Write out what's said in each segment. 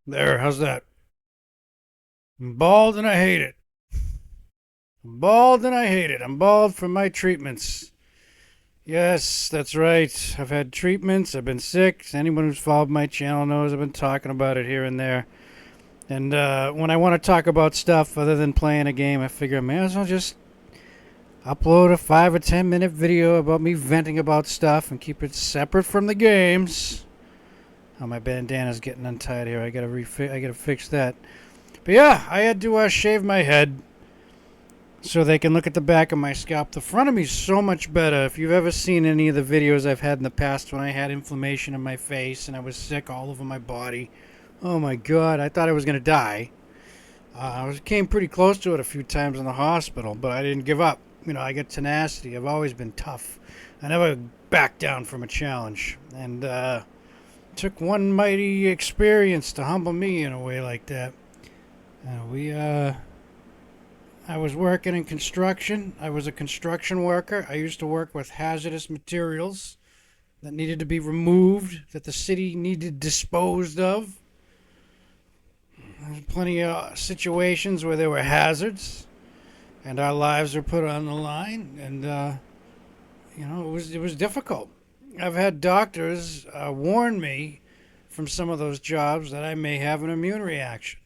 There, how's that? I'm bald and I hate it. I'm bald and I hate it. I'm bald from my treatments. Yes, that's right. I've had treatments. I've been sick. Anyone who's followed my channel knows I've been talking about it here and there. And when I want to talk about stuff other than playing a game, I figure I may as well just upload a 5 or 10 minute video about me venting about stuff and keep it separate from the games. Oh, my bandana's getting untied here. I gotta fix that. But yeah, I had to shave my head so they can look at the back of my scalp. The front of me is so much better. If you've ever seen any of the videos I've had in the past when I had inflammation in my face and I was sick all over my body, oh my god, I thought I was gonna die. Came pretty close to it a few times in the hospital, but I didn't give up. You know, I got tenacity. I've always been tough. I never backed down from a challenge, and took one mighty experience to humble me in a way like that. We I was working in construction. I was a construction worker. I used to work with hazardous materials that needed to be removed, that the city needed disposed of. There's plenty of situations where there were hazards, and our lives were put on the line, and it was difficult. I've had doctors warn me from some of those jobs that I may have an immune reaction.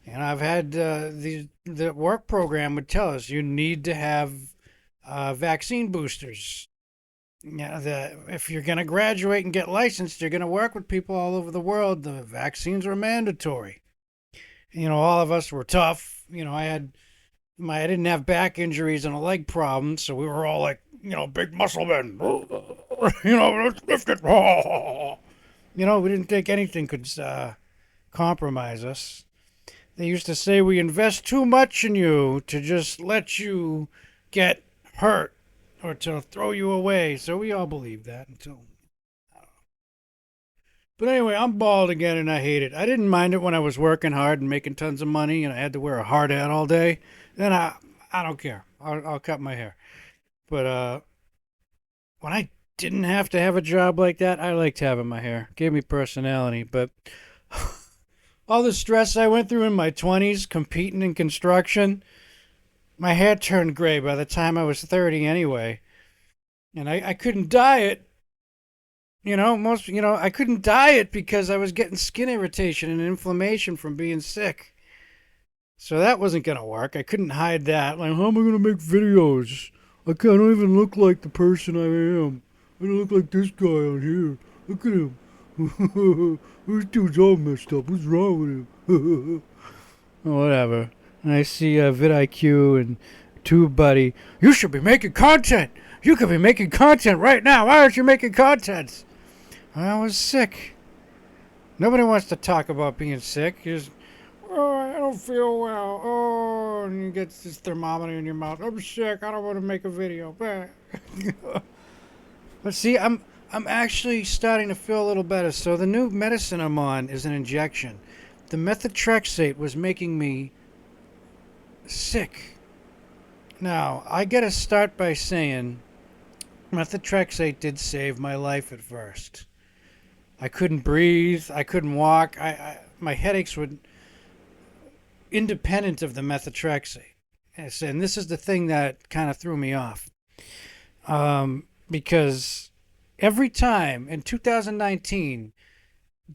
And I've had the work program would tell us you need to have vaccine boosters. Yeah, if you're going to graduate and get licensed, you're going to work with people all over the world. The vaccines were mandatory. You know, all of us were tough. You know, I didn't have back injuries and a leg problem, so we were all like, big muscle men. Let's lift it. We didn't think anything could compromise us. They used to say we invest too much in you to just let you get hurt or to throw you away. So we all believed that until. But anyway, I'm bald again and I hate it. I didn't mind it when I was working hard and making tons of money and I had to wear a hard hat all day. Then I don't care. I'll cut my hair. But when I didn't have to have a job like that, I liked having my hair. Gave me personality. But all the stress I went through in my 20s competing in construction, my hair turned gray by the time I was 30 anyway. And I couldn't dye it. I couldn't dye it because I was getting skin irritation and inflammation from being sick. So that wasn't going to work. I couldn't hide that. Like, how am I going to make videos? Don't even look like the person I am. I don't look like this guy on here. Look at him. This dude's all messed up. What's wrong with him? Whatever. And I see vidIQ and TubeBuddy. You should be making content. You could be making content right now. Why aren't you making content? I was sick. Nobody wants to talk about being sick. Just, I don't feel well. Oh, and you get this thermometer in your mouth. I'm sick. I don't want to make a video. But see, I'm actually starting to feel a little better. So the new medicine I'm on is an injection. The methotrexate was making me sick. Now, I gotta start by saying methotrexate did save my life at first. I couldn't breathe. I couldn't walk. My headaches were independent of the methotrexate. Yes, and this is the thing that kind of threw me off. Because every time in 2019,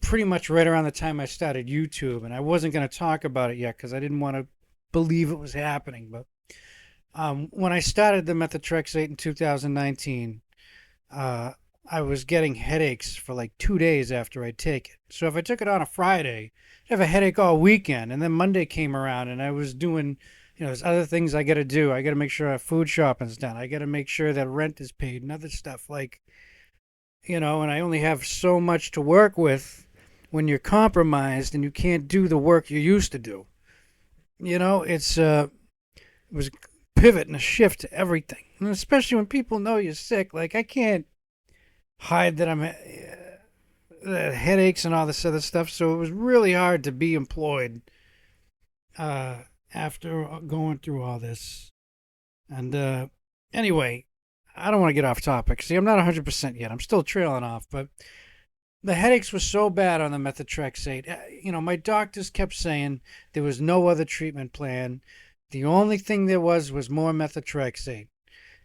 pretty much right around the time I started YouTube, and I wasn't going to talk about it yet because I didn't want to believe it was happening. But when I started the methotrexate in 2019, I was getting headaches for like 2 days after I'd take it. So if I took it on a Friday, I'd have a headache all weekend. And then Monday came around and I was doing, there's other things I got to do. I got to make sure our food shopping's done. I got to make sure that rent is paid and other stuff like, and I only have so much to work with when you're compromised and you can't do the work you used to do. It was a pivot and a shift to everything. And especially when people know you're sick. Like, I can't hide that I'm headaches and all this other stuff. So it was really hard to be employed after going through all this. And anyway, I don't want to get off topic. See, I'm not 100% yet. I'm still trailing off. But The headaches were so bad on the methotrexate. My doctors kept saying there was no other treatment plan. The only thing there was more methotrexate.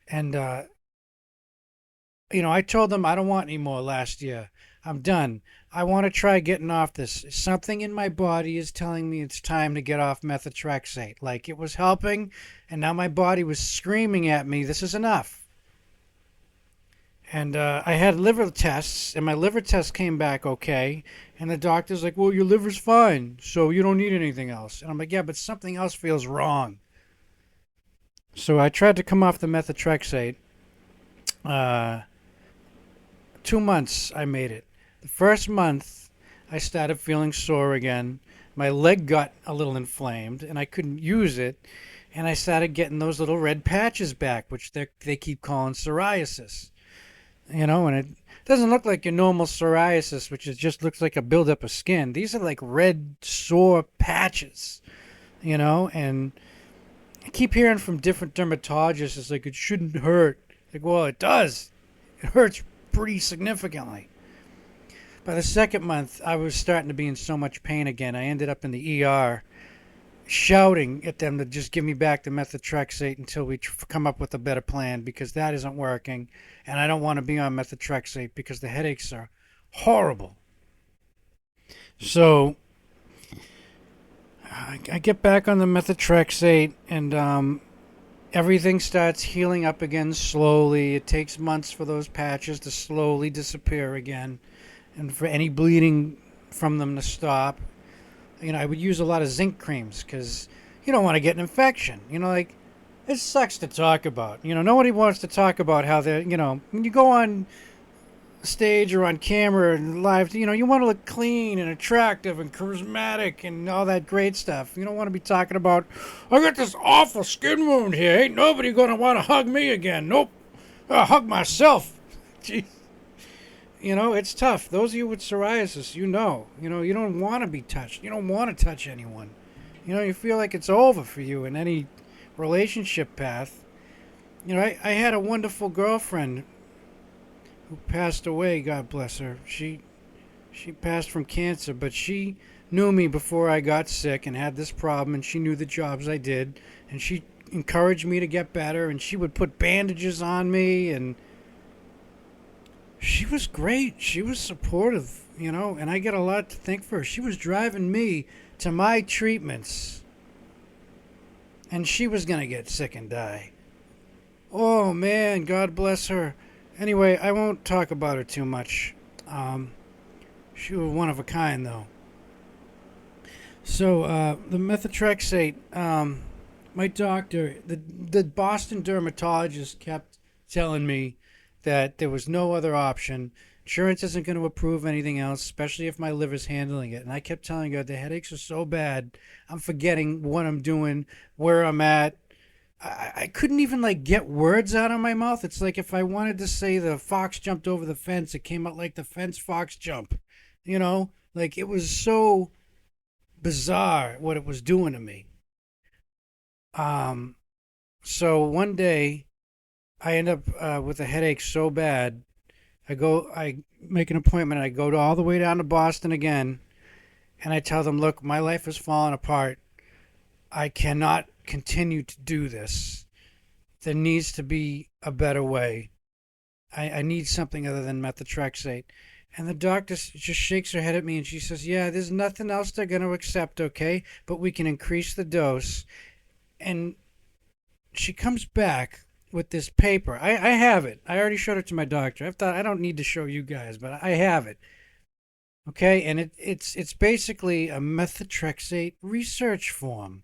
And I told them I don't want any more last year. I'm done. I want to try getting off this. Something in my body is telling me it's time to get off methotrexate. Like it was helping, and now my body was screaming at me, this is enough. And I had liver tests, and my liver test came back okay. And the doctor's like, well, your liver's fine, so you don't need anything else. And I'm like, yeah, but something else feels wrong. So I tried to come off the methotrexate. Uh, 2 months I made it. The first month, I started feeling sore again. My leg got a little inflamed, and I couldn't use it. And I started getting those little red patches back, which they keep calling psoriasis. And it doesn't look like your normal psoriasis, which just looks like a buildup of skin. These are like red, sore patches, and I keep hearing from different dermatologists, it's like, it shouldn't hurt. Like, well, it does. It hurts pretty significantly. By the second month, I was starting to be in so much pain again. I ended up in the ER shouting at them to just give me back the methotrexate until we come up with a better plan, because that isn't working. And I don't want to be on methotrexate because the headaches are horrible. So I get back on the methotrexate, and everything starts healing up again slowly. It takes months for those patches to slowly disappear again, and for any bleeding from them to stop. I would use a lot of zinc creams because you don't want to get an infection. Like, it sucks to talk about. Nobody wants to talk about how they're, when you go on stage or on camera and live, you want to look clean and attractive and charismatic and all that great stuff. You don't want to be talking about, I got this awful skin wound here. Ain't nobody going to want to hug me again. Nope. I'll hug myself. Jeez. It's tough. Those of you with psoriasis, you don't want to be touched. You don't want to touch anyone. You feel like it's over for you in any relationship path. I had a wonderful girlfriend who passed away, God bless her. She passed from cancer, but she knew me before I got sick and had this problem, and she knew the jobs I did, and she encouraged me to get better, and she would put bandages on me, and she was great. She was supportive, and I get a lot to thank for her. She was driving me to my treatments, and she was going to get sick and die. Oh, man, God bless her. Anyway, I won't talk about her too much. She was one of a kind, though. So, the methotrexate, my doctor, the Boston dermatologist kept telling me that there was no other option. Insurance isn't going to approve anything else, especially if my liver's handling it. And I kept telling her the headaches are so bad, I'm forgetting what I'm doing, where I'm at. I couldn't even get words out of my mouth. It's like if I wanted to say the fox jumped over the fence, it came out like the fence fox jump. Like it was so bizarre what it was doing to me. So one day I end up with a headache so bad. I make an appointment. I go all the way down to Boston again, and I tell them, look, my life is falling apart. I cannot continue to do this. There needs to be a better way. I need something other than methotrexate. And the doctor just shakes her head at me and she says, yeah, there's nothing else they're going to accept, okay? But we can increase the dose. And she comes back with this paper. I have it. I already showed it to my doctor. I thought I don't need to show you guys, but I have it. Okay, and it's basically a methotrexate research form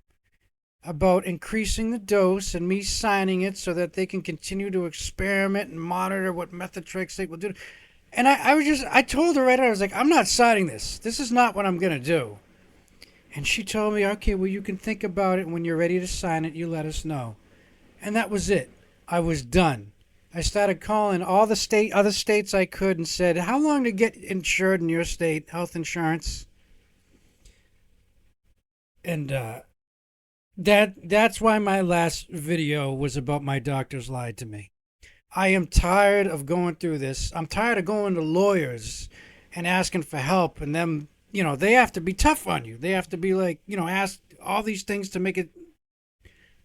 about increasing the dose and me signing it so that they can continue to experiment and monitor what methotrexate will do. And I told her right away, I was like, I'm not signing this. This is not what I'm going to do. And she told me, okay, well, you can think about it. When you're ready to sign it, you let us know. And that was it. I was done. I started calling all the other states I could and said, how long to get insured in your state, health insurance? And that's why my last video was about my doctors lied to me. I am tired of going through this. I'm tired of going to lawyers and asking for help, and them, they have to be tough on you. They have to be like, ask all these things to make it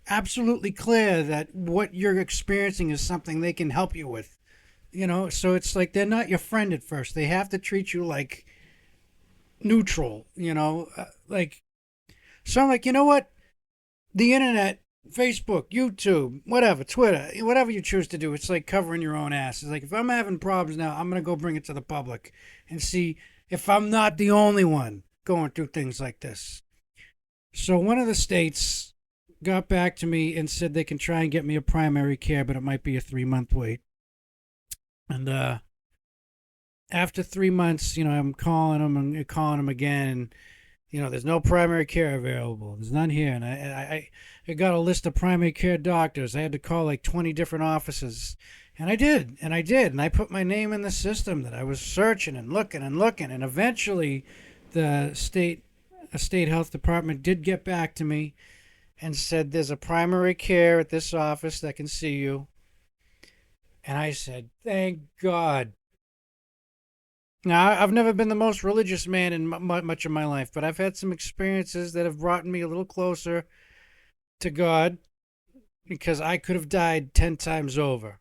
absolutely clear that what you're experiencing is something they can help you with. So it's like they're not your friend at first. They have to treat you like neutral, like, so I'm like, you know what? The internet, Facebook, YouTube, whatever, Twitter, whatever you choose to do, it's like covering your own ass. It's like, if I'm having problems now, I'm going to go bring it to the public and see if I'm not the only one going through things like this. So one of the states got back to me and said they can try and get me a primary care, but it might be a 3-month wait. And after 3 months, I'm calling them and calling them again. And, there's no primary care available. There's none here. And I got a list of primary care doctors. I had to call like 20 different offices. And I did. And I did. And I put my name in the system that I was searching and looking and looking. And eventually the state health department did get back to me and said, there's a primary care at this office that can see you. And I said, thank God. Now, I've never been the most religious man in much of my life, but I've had some experiences that have brought me a little closer to God, because I could have died 10 times over.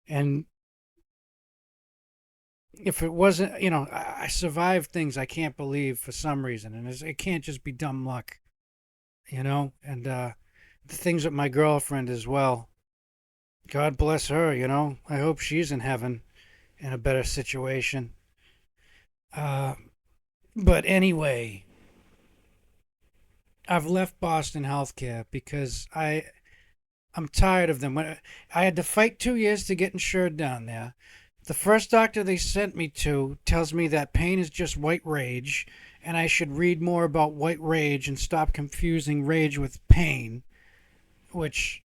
And if it wasn't, I survived things I can't believe for some reason. And it can't just be dumb luck, and the things with my girlfriend as well. God bless her, I hope she's in heaven in a better situation. But anyway, I've left Boston Healthcare because I'm tired of them. I had to fight 2 years to get insured down there. The first doctor they sent me to tells me that pain is just white rage, and I should read more about white rage and stop confusing rage with pain, which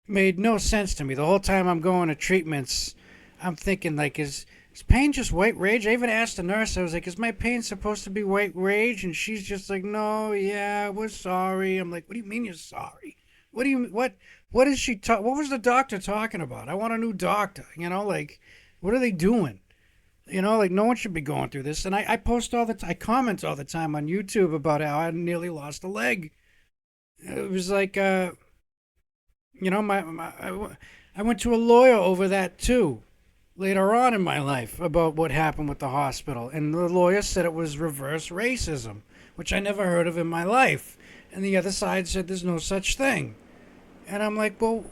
made no sense to me. The whole time I'm going to treatments, I'm thinking, like, is pain just white rage? I even asked the nurse, I was like, is my pain supposed to be white rage? And she's just like, no, yeah, we're sorry. I'm like, what do you mean you're sorry? What is she what was the doctor talking about? I want a new doctor, like, what are they doing? Like, no one should be going through this. And I post I comment all the time on YouTube about how I nearly lost a leg. It was like, I went to a lawyer over that too later on in my life about what happened with the hospital. And the lawyer said it was reverse racism, which I never heard of in my life. And the other side said there's no such thing. And I'm like, well,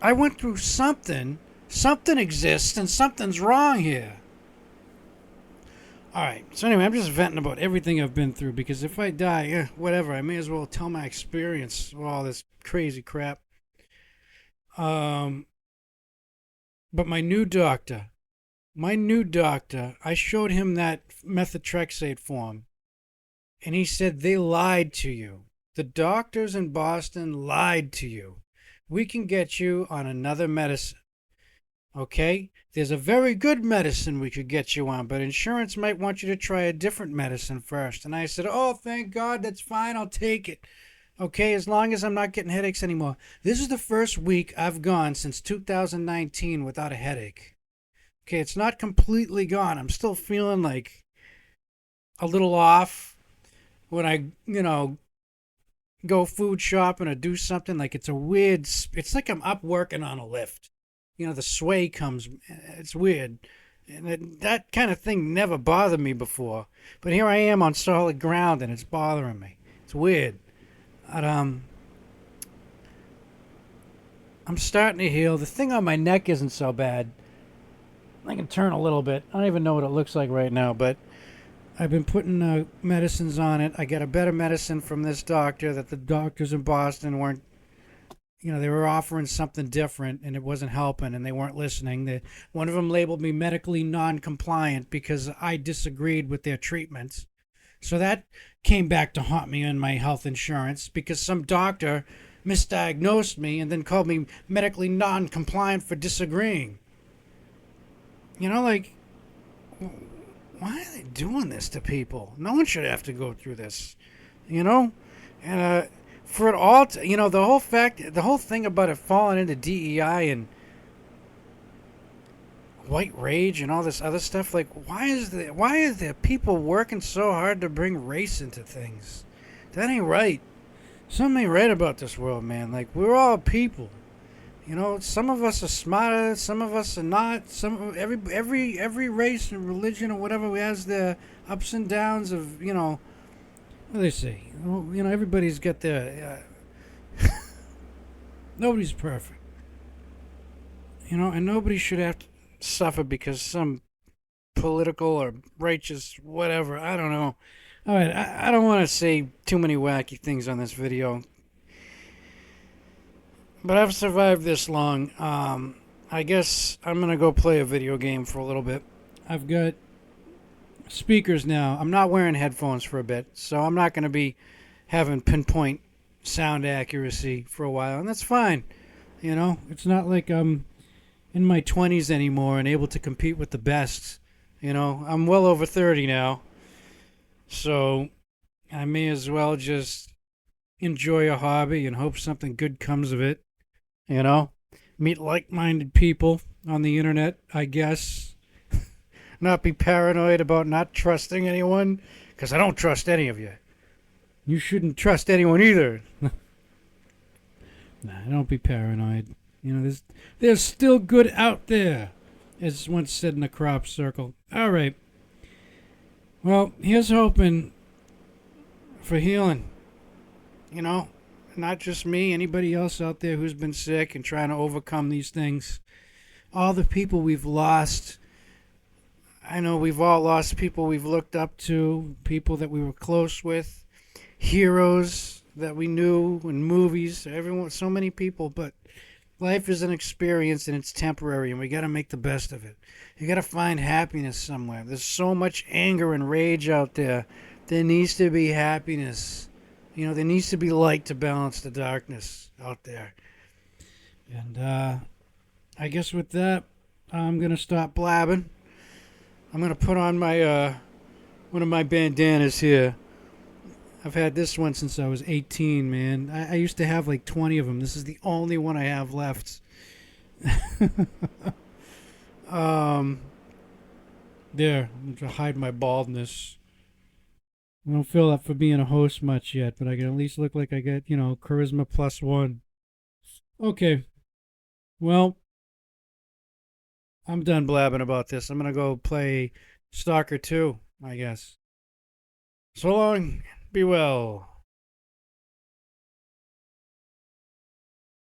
I went through something. Something exists and something's wrong here. All right. So anyway, I'm just venting about everything I've been through, because if I die, whatever, I may as well tell my experience of all this crazy crap. But my new doctor, I showed him that Methotrexate form, and he said they lied to you. The doctors in Boston lied to you. We can get you on another medicine. Okay? There's a very good medicine we could get you on, but insurance might want you to try a different medicine first. And I said, oh, thank God, that's fine, I'll take it. Okay, as long as I'm not getting headaches anymore. This is the first week I've gone since 2019 without a headache. Okay, it's not completely gone. I'm still feeling like a little off when I, go food shopping or do something. Like, it's like I'm up working on a lift. The sway comes, it's weird. And that kind of thing never bothered me before. But here I am on solid ground and it's bothering me. It's weird. But, I'm starting to heal. The thing on my neck isn't so bad. I can turn a little bit. I don't even know what it looks like right now, but I've been putting medicines on it. I got a better medicine from this doctor that the doctors in Boston weren't, they were offering something different and it wasn't helping and they weren't listening. One of them labeled me medically non-compliant because I disagreed with their treatments. So that came back to haunt me in my health insurance, because some doctor misdiagnosed me and then called me medically non-compliant for disagreeing. Like, why are they doing this to people? No one should have to go through this, And for it all, the whole thing about it falling into DEI, and white rage and all this other stuff. Like, why is there people working so hard to bring race into things? That ain't right. Something ain't right about this world, man. Like, we're all people. You know, some of us are smarter, some of us are not. Every race and religion or whatever has their ups and downs of, what do they say? Everybody's got their. Nobody's perfect. And nobody should have to suffer because some political or righteous whatever. I don't know. All right, I don't want to say too many wacky things on this video, but I've survived this long. I guess I'm gonna go play a video game for a little bit. I've got speakers now. I'm not wearing headphones for a bit, so I'm not gonna be having pinpoint sound accuracy for a while, and that's fine. It's not like I'm in my 20s anymore and able to compete with the best. I'm well over 30 now, so I may as well just enjoy a hobby and hope something good comes of it. You know, Meet like-minded people on the internet, I guess. Not be paranoid about not trusting anyone, because I don't trust any of you. You shouldn't trust anyone either. Nah, don't be paranoid. There's still good out there, as once said in the crop circle. All right. Well, here's hoping for healing. Not just me, anybody else out there who's been sick and trying to overcome these things. All the people we've lost. I know we've all lost people we've looked up to, people that we were close with, heroes that we knew in movies, everyone, so many people, but life is an experience and it's temporary and we got to make the best of it. You got to find happiness somewhere. There's so much anger and rage out there. There needs to be happiness. There needs to be light to balance the darkness out there. And I guess with that, I'm going to stop blabbing. I'm going to put on my one of my bandanas here. I've had this one since I was 18, man. I used to have like 20 of them. This is the only one I have left. There, I'm going to hide my baldness. I don't feel up for being a host much yet, but I can at least look like I get, charisma +1. Okay. Well, I'm done blabbing about this. I'm going to go play Stalker 2, I guess. So long. Be well.